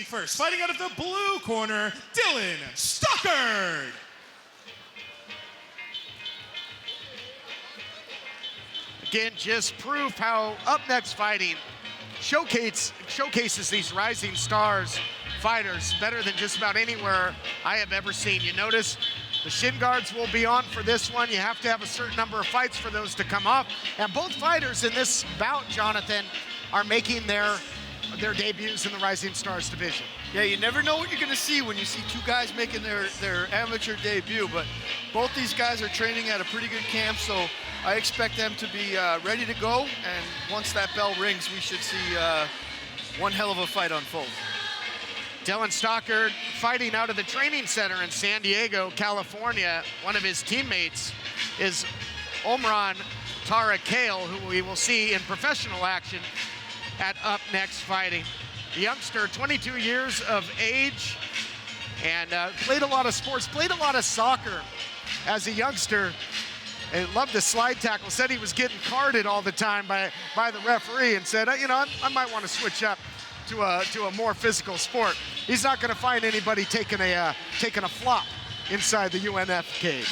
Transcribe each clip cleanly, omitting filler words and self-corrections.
first, fighting out of the blue corner, Dylan Stockard. Again, just proof how Up Next Fighting showcases these rising stars fighters better than just about anywhere I have ever seen. You notice the shin guards will be on for this one. You have to have a certain number of fights for those to come off. And both fighters in this bout, Jonathan, are making their debuts in the Rising Stars division. Yeah, you never know what you're going to see when you see two guys making their amateur debut, but both these guys are training at a pretty good camp, so I expect them to be ready to go, and once that bell rings, we should see one hell of a fight unfold. Dylan Stockard fighting out of the training center in San Diego, California. One of his teammates is Omran Tarakale, who we will see in professional action at Up Next Fighting. The youngster, 22 years of age, and played a lot of sports, played a lot of soccer as a youngster, and loved the slide tackle. Said he was getting carded all the time by the referee, and said, you know, I might want to switch up to a more physical sport. He's not going to find anybody taking a flop inside the UNF cage.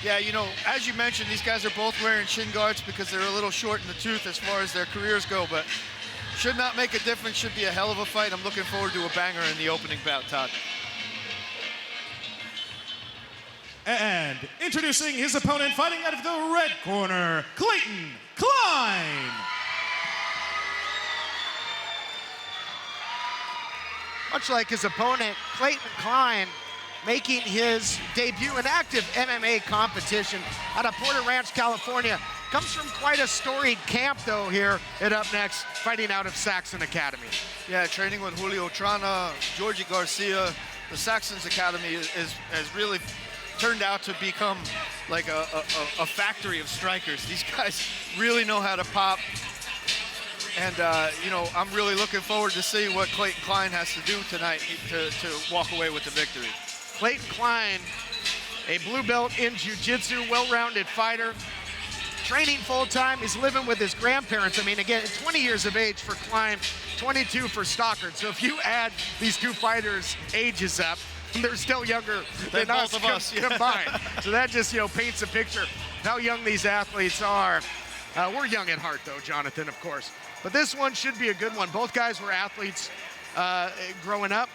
Yeah, you know, as you mentioned, these guys are both wearing shin guards because they're a little short in the tooth as far as their careers go, but should not make a difference, should be a hell of a fight. I'm looking forward to a banger in the opening bout, Todd. And introducing his opponent, fighting out of the red corner, Clayton Kline. Much like his opponent, Clayton Kline, making his debut in active MMA competition out of Porter Ranch, California. Comes from quite a storied camp, though, here at Up Next, fighting out of Saekson Academy. Yeah, training with Julio Trana, Georgie Garcia. The Saekson's Academy has really turned out to become like a factory of strikers. These guys really know how to pop. And, you know, I'm really looking forward to see what Clayton Kline has to do tonight to walk away with the victory. Clayton Kline, a blue belt in jiu-jitsu, well-rounded fighter, training full-time. He's living with his grandparents. I mean, again, 20 years of age for Kline, 22 for Stockard. So if you add these two fighters' ages up, they're still younger than both of us combined. So that just, you know, paints a picture of how young these athletes are. We're young at heart, though, Jonathan, of course. But this one should be a good one. Both guys were athletes growing up.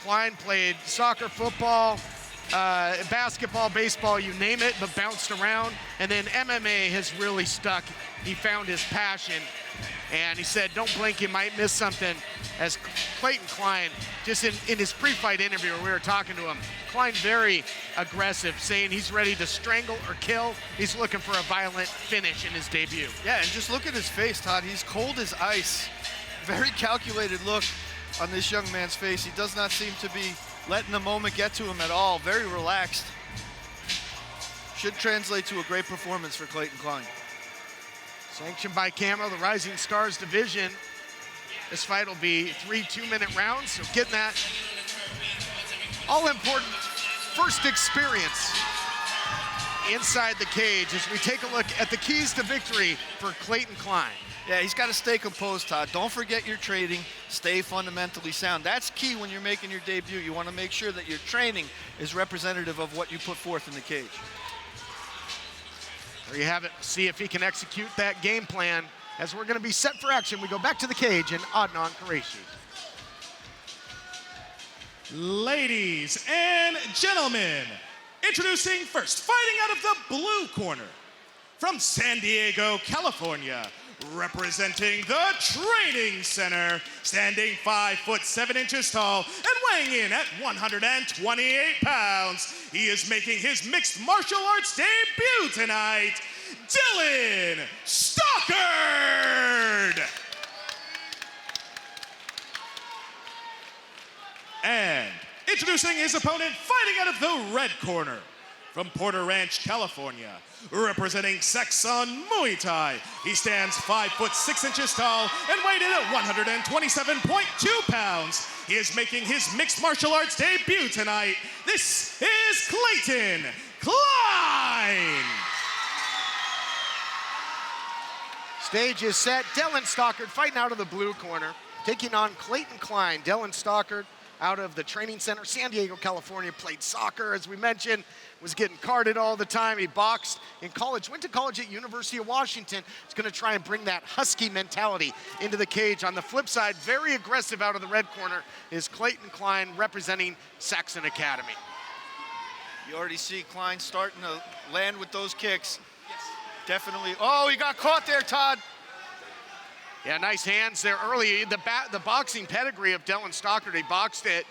Kline played soccer, football, basketball, baseball, you name it, but bounced around. And then MMA has really stuck. He found his passion, and he said, don't blink, you might miss something. As Clayton Kline, just in his pre-fight interview where we were talking to him, Kline very aggressive, saying he's ready to strangle or kill. He's looking for a violent finish in his debut. Yeah, and just look at his face, Todd. He's cold as ice. Very calculated look on this young man's face. He does not seem to be letting the moment get to him at all. Very relaxed. Should translate to a great performance for Clayton Kline. Sanctioned by Camo, the Rising Stars division. This fight will be 3 2-minute rounds, so getting that all-important first experience inside the cage as we take a look at the keys to victory for Clayton Kline. Yeah, he's got to stay composed, Todd. Don't forget your training. Stay fundamentally sound. That's key when you're making your debut. You want to make sure that your training is representative of what you put forth in the cage. There you have it. See if he can execute that game plan as we're going to be set for action. We go back to the cage in Adnan Qureshi. Ladies and gentlemen, introducing first, fighting out of the blue corner, from San Diego, California, representing the training center, standing 5'7" tall and weighing in at 128 pounds. He is making his mixed martial arts debut tonight, Dylan Stockard! And introducing his opponent, fighting out of the red corner, from Porter Ranch, California, representing Saekson Muay Thai. He stands 5'6" tall and weighed in at 127.2 pounds. He is making his mixed martial arts debut tonight. This is Clayton Kline! Stage is set. Dylan Stockard fighting out of the blue corner, taking on Clayton Kline. Dylan Stockard, out of the training center. San Diego, California, played soccer, as we mentioned, was getting carded all the time. He boxed in college, went to college at University of Washington. He's gonna try and bring that husky mentality into the cage. On the flip side, very aggressive out of the red corner is Clayton Kline, representing Saekson Academy. You already see Kline starting to land with those kicks. Yes. Definitely. Oh, he got caught there, Todd. Yeah, nice hands there early. The boxing pedigree of Dylan Stockard, he boxed at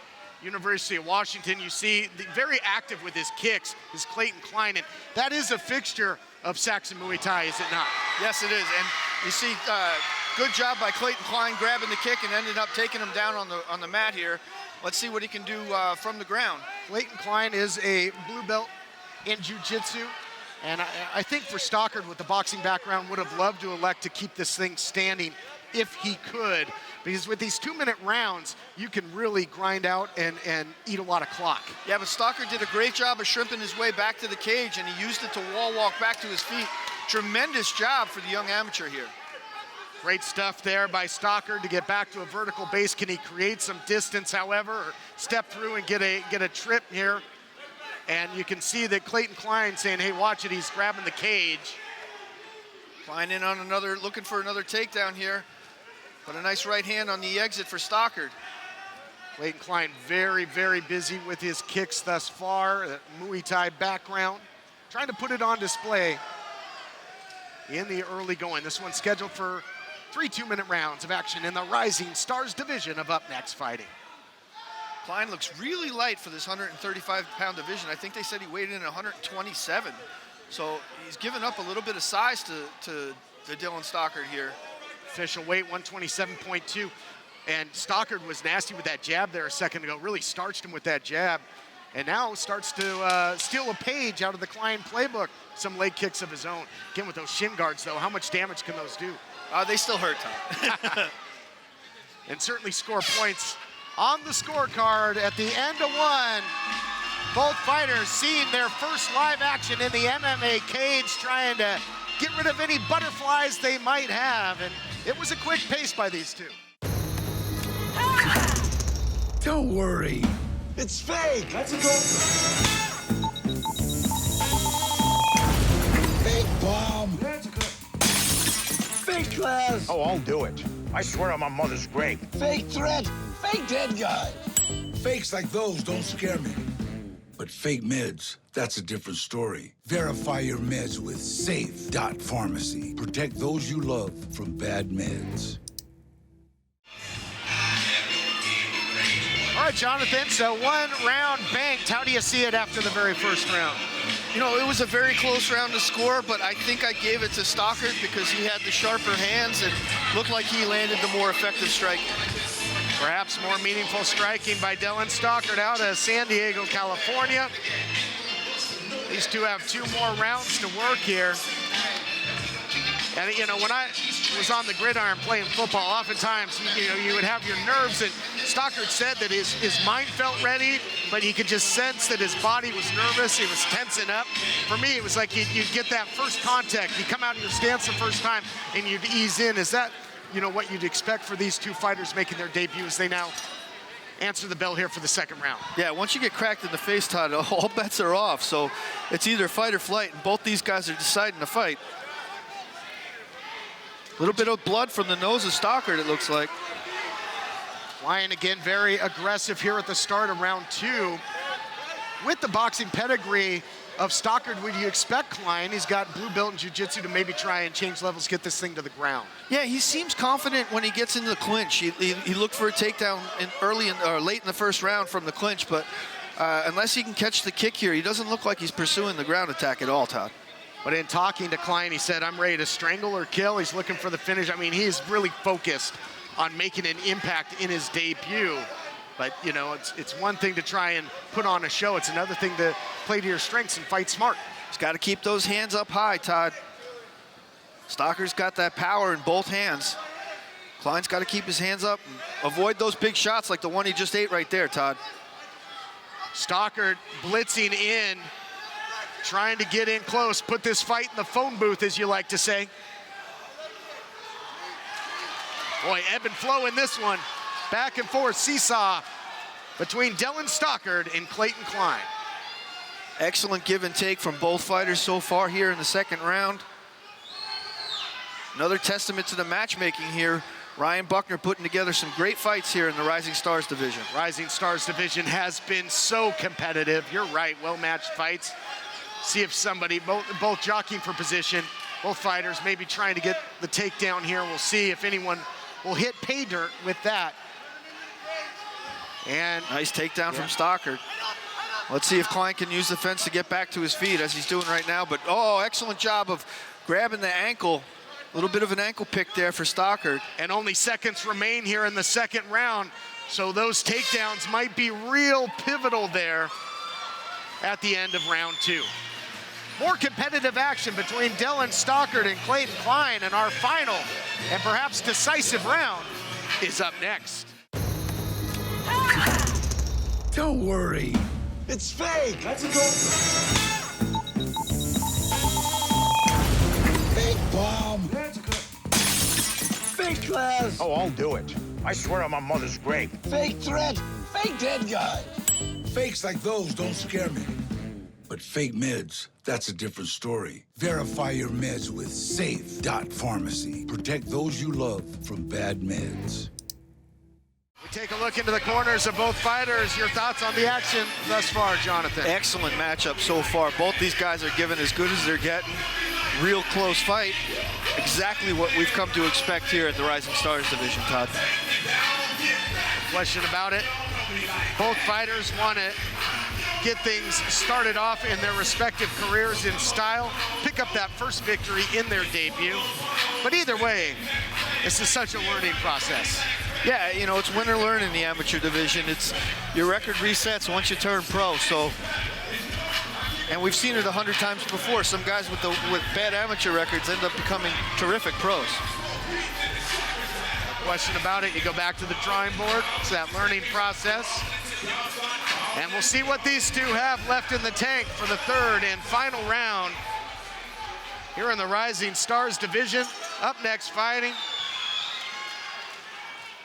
University of Washington. You see, very active with his kicks is Clayton Kline, and that is a fixture of Saekson Muay Thai, is it not? Yes, it is, and you see, good job by Clayton Kline grabbing the kick and ended up taking him down on the mat here. Let's see what he can do from the ground. Clayton Kline is a blue belt in jiu-jitsu, and I think for Stockard with the boxing background would have loved to elect to keep this thing standing if he could, because with these 2-minute rounds, you can really grind out and eat a lot of clock. Yeah, but Stockard did a great job of shrimping his way back to the cage, and he used it to wall walk back to his feet. Tremendous job for the young amateur here. Great stuff there by Stockard to get back to a vertical base. Can he create some distance, however, or step through and get a trip here? And you can see that Clayton Kline saying, hey, watch it, he's grabbing the cage. Kline in on another, looking for another takedown here. But a nice right hand on the exit for Stockard. Clayton Kline very, very busy with his kicks thus far. That Muay Thai background. Trying to put it on display in the early going. This one's scheduled for 3 2-minute rounds of action in the Rising Stars division of Up Next Fighting. Kline looks really light for this 135-pound division. I think they said he weighed in at 127. So he's given up a little bit of size to Dylan Stockard here. Official weight 127.2. And Stockard was nasty with that jab there a second ago. Really starched him with that jab. And now starts to steal a page out of the Kline playbook. Some leg kicks of his own. Again, with those shin guards, though, how much damage can those do? They still hurt, Tom. And certainly score points on the scorecard at the end of one. Both fighters seeing their first live action in the MMA cage, trying to get rid of any butterflies they might have. And it was a quick pace by these two. Don't worry. It's fake. That's a good. Fake bomb. That's a good. Fake class. Oh, I'll do it. I swear on my mother's grave. Fake threat. Fake dead guy. Fakes like those don't scare me. But fake meds, that's a different story. Verify your meds with Safe.Pharmacy. Protect those you love from bad meds. All right, Jonathan, so 1 round banked. How do you see it after the very first round? You know, it was a very close round to score, but I think I gave it to Stockard because he had the sharper hands and looked like he landed the more effective striking. Perhaps more meaningful striking by Dylan Stockard out of San Diego, California. These two have 2 more rounds to work here. And, you know, when I was on the gridiron playing football, oftentimes, you would have your nerves, and Stockard said that his mind felt ready, but he could just sense that his body was nervous, he was tensing up. For me, it was like you'd get that first contact, you come out of your stance the first time, and you'd ease in. Is that, you know, what you'd expect for these two fighters making their debuts? They now answer the bell here for the second round. Yeah, once you get cracked in the face, Todd, all bets are off. So it's either fight or flight, and both these guys are deciding to fight. A little bit of blood from the nose of Stockard, it looks like. Kline again very aggressive here at the start of round 2. With the boxing pedigree of Stockard, would you expect Kline? He's got blue belt in jiu-jitsu to maybe try and change levels, get this thing to the ground. Yeah, he seems confident when he gets into the clinch. He looked for a takedown late in the first round from the clinch, but unless he can catch the kick here, he doesn't look like he's pursuing the ground attack at all, Todd. But in talking to Kline, he said, I'm ready to strangle or kill. He's looking for the finish. I mean, he's really focused on making an impact in his debut. But, you know, it's one thing to try and put on a show. It's another thing to play to your strengths and fight smart. He's got to keep those hands up high, Todd. Stockard's got that power in both hands. Kline's got to keep his hands up and avoid those big shots like the one he just ate right there, Todd. Stockard blitzing in, trying to get in close, put this fight in the phone booth, as you like to say. Boy, ebb and flow in this one. Back and forth, seesaw. between Dylan Stockard and Clayton Kline. Excellent give and take from both fighters so far here in the second round. Another testament to the matchmaking here. Ryan Buckner putting together some great fights here in the Rising Stars division. Rising Stars division has been so competitive. You're right, well-matched fights. See if somebody, both jockeying for position, both fighters maybe trying to get the takedown here. We'll see if anyone will hit pay dirt with that. And nice takedown from Stockard. Let's see if Kline can use the fence to get back to his feet as he's doing right now. But, oh, excellent job of grabbing the ankle. A little bit of an ankle pick there for Stockard. And only seconds remain here in the second round. So those takedowns might be real pivotal there at the end of round 2. More competitive action between Dylan Stockard and Clayton Kline, and our final and perhaps decisive round is up next. Don't worry. It's fake. That's a Fake bomb. fake class. Oh, I'll do it. I swear on my mother's grave. Fake threat. Fake dead guy. Fakes like those don't scare me. But fake meds, that's a different story. Verify your meds with Safe.Pharmacy. Protect those you love from bad meds. We take a look into the corners of both fighters. Your thoughts on the action thus far, Jonathan? Excellent matchup so far. Both these guys are giving as good as they're getting. Real close fight. Exactly what we've come to expect here at the Rising Stars division, Todd. No question about it. Both fighters want to get things started off in their respective careers in style, pick up that first victory in their debut. But either way, this is such a learning process. Yeah, you know, it's win or learn in the amateur division. It's your record resets once you turn pro. So, and we've seen it 100 times before. Some guys with bad amateur records end up becoming terrific pros. No question about it. You go back to the drawing board. It's that learning process. And we'll see what these two have left in the tank for the third and final round here in the Rising Stars division. Up next, fighting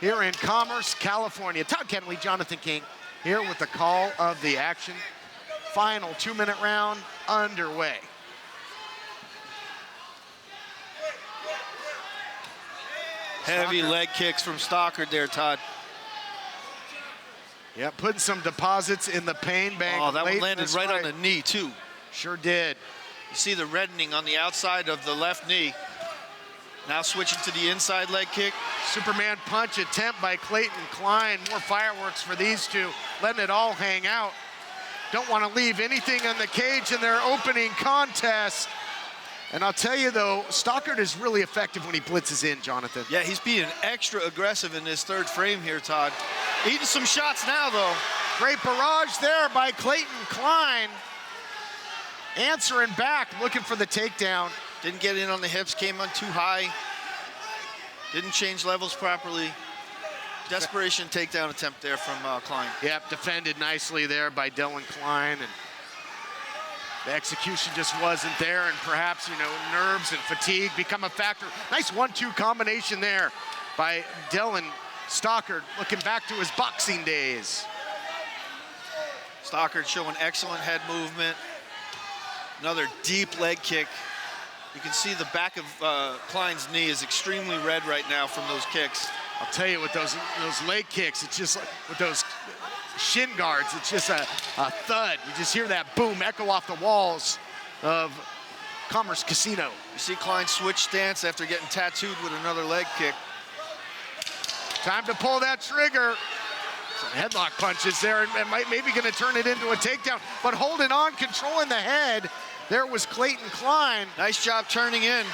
here in Commerce, California. Todd Kenley, Jonathan King, here with the call of the action. Final 2-minute round underway. Heavy leg kicks from Stockard there, Todd. Yeah, putting some deposits in the pain bank. Oh, that one landed right on the knee, too. Sure did. You see the reddening on the outside of the left knee. Now switching to the inside leg kick. Superman punch attempt by Clayton Kline. More fireworks for these two, letting it all hang out. Don't want to leave anything in the cage in their opening contest. And I'll tell you, though, Stockard is really effective when he blitzes in, Jonathan. Yeah, he's being extra aggressive in this third frame here, Todd. Eating some shots now, though. Great barrage there by Clayton Kline. Answering back, looking for the takedown. Didn't get in on the hips, came on too high. Didn't change levels properly. Desperation takedown attempt there from Kline. Yep, defended nicely there by Dylan Kline. And the execution just wasn't there, and perhaps, you know, nerves and fatigue become a factor. Nice 1-2 combination there by Dylan Stockard, looking back to his boxing days. Stockard showing excellent head movement. Another deep leg kick. You can see the back of Kline's knee is extremely red right now from those kicks. I'll tell you, with those leg kicks, it's just like, with those shin guards, it's just a thud. You just hear that boom echo off the walls of Commerce Casino. You see Kline switch stance after getting tattooed with another leg kick. Time to pull that trigger. Some headlock punches there, and maybe gonna turn it into a takedown, but holding on, controlling the head. There was Clayton Kline. Nice job turning in.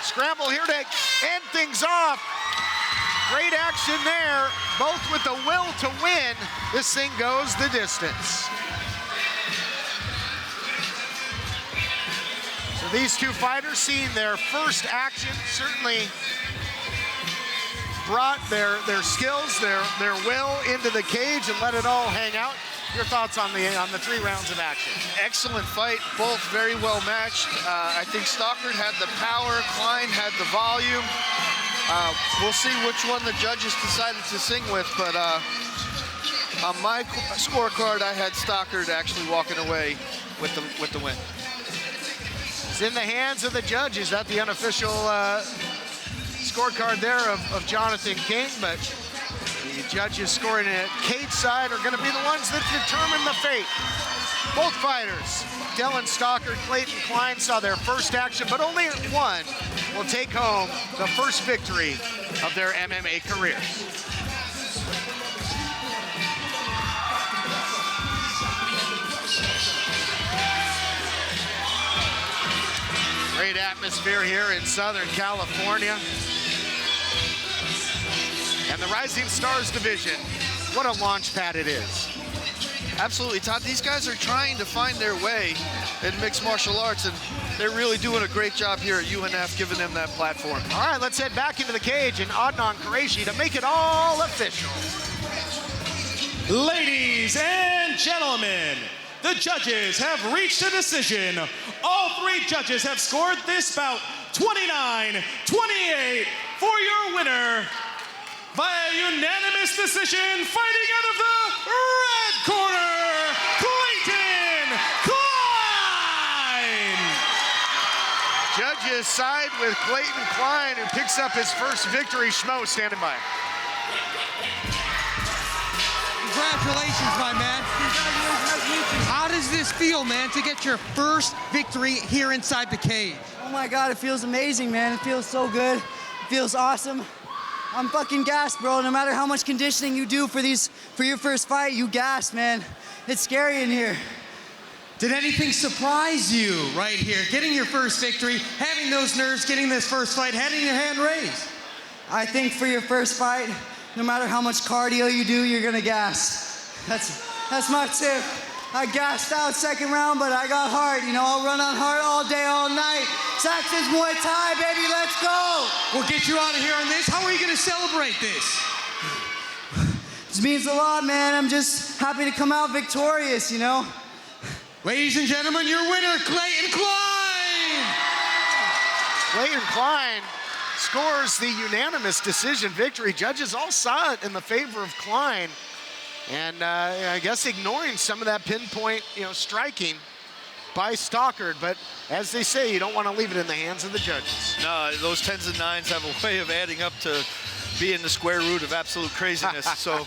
Scramble here to end things off. Great action there, both with the will to win. This thing goes the distance. So these two fighters seeing their first action, certainly brought their skills, their will into the cage and let it all hang out. Your thoughts on the 3 rounds of action? Excellent fight, both very well matched. I think Stockard had the power, Kline had the volume. We'll see which one the judges decided to sing with, but On my scorecard, I had Stockard actually walking away with the win. It's in the hands of the judges. That's the unofficial scorecard there of Jonathan King, but the judges scoring at cage side are going to be the ones that determine the fate. Both fighters, Dylan Stockard, Clayton Kline, saw their first action, but only one will take home the first victory of their MMA careers. Great atmosphere here in Southern California. And the Rising Stars division, what a launch pad it is. Absolutely, Todd. These guys are trying to find their way in mixed martial arts, and they're really doing a great job here at UNF, giving them that platform. All right, let's head back into the cage and Adnan Qureshi to make it all official. Ladies and gentlemen, the judges have reached a decision. All three judges have scored this bout 29-28 for your winner via unanimous decision, fighting out of the red corner, Clayton Kline! Judges side with Clayton Kline, who picks up his first victory. Schmo standing by. Congratulations, my man. How does this feel, man, to get your first victory here inside the cage? Oh my God, it feels amazing, man. It feels so good. It feels awesome. I'm fucking gassed, bro. No matter how much conditioning you do for your first fight, you gas, man. It's scary in here. Did anything surprise you right here? Getting your first victory, having those nerves, getting this first fight, having your hand raised? I think for your first fight, no matter how much cardio you do, you're gonna gas. That's my tip. I gassed out second round, but I got heart. You know, I'll run on heart all day, all night. Saekson's Muay Thai, baby, let's go. We'll get you out of here on this. How are you gonna celebrate this? This means a lot, man. I'm just happy to come out victorious, you know? Ladies and gentlemen, your winner, Clayton Kline! Clayton Kline scores the unanimous decision victory. Judges all saw it in the favor of Kline. And I guess ignoring some of that pinpoint, striking by Stockard. But as they say, you don't want to leave it in the hands of the judges. No, those 10s and 9s have a way of adding up to being the square root of absolute craziness. So